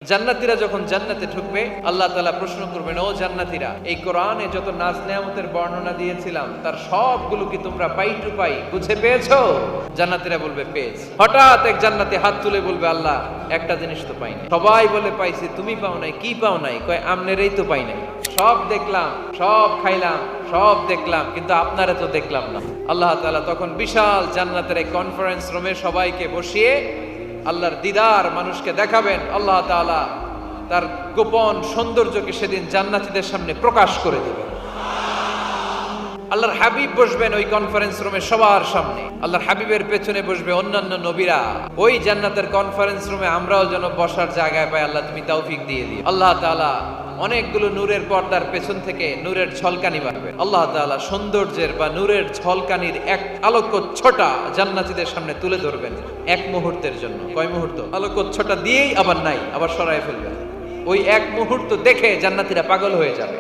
জান্নাতীরা যখন জান্নাতে ঢুকবে আল্লাহ তাআলা প্রশ্ন করবেন, ও জান্নাতীরা, এই কোরআনে যত নাজ নেয়ামতের বর্ণনা দিয়েছিলাম তার সবগুলো কি তোমরা পাই টু পাই বুঝে পেয়েছো? জান্নাতীরা বলবে পেয়েছি। হঠাৎ এক জান্নাতি হাত তুলে বলবে, আল্লাহ একটা জিনিস তো পাই নাই। সবাই বলে পাইছি, তুমি পাও নাই। কি পাও নাই? কয় আমনেরই তো পাই নাই। সব দেখলাম, সব খাইলাম, সব দেখলাম, কিন্তু আপনারা তো দেখলাম না। আল্লাহ তাআলা তখন বিশাল জান্নাতের এক কনফারেন্স রুমে সবাইকে বসিয়ে আল্লাহর দিদার মানুষকে দেখাবেন। আল্লাহ তাআলা তার গোপন সৌন্দর্যকে সেদিন জান্নাতীদের সামনে প্রকাশ করে দিবেন। আল্লাহর হাবিব বসবেন ওই কনফারেন্স রুমে সবার সামনে। আল্লাহর হাবিবের পেছনে বসবে অন্যান্য নবীরা। ওই জান্নাতের কনফারেন্স রুমে আমরাও যেন বসার জায়গায় পাই, আল্লাহ তুমি তৌফিক দিয়ে দিও। আল্লাহ তাআলা অনেকগুলো নূরের পর্দার পেছন থেকে নূরের ঝলকানি মারবেন। আল্লাহ তাআলা সৌন্দর্যের বা নূরের ঝলকানির এক আলোকচ্ছটা জান্নাতীদের সামনে তুলে ধরবেন এক মুহূর্তের জন্য। কয় মুহূর্ত? আলোকচ্ছটা দিয়েই আবার নাই, আবার সরায় ফেলবেন। ওই এক মুহূর্ত দেখে জান্নাতীরা পাগল হয়ে যাবে।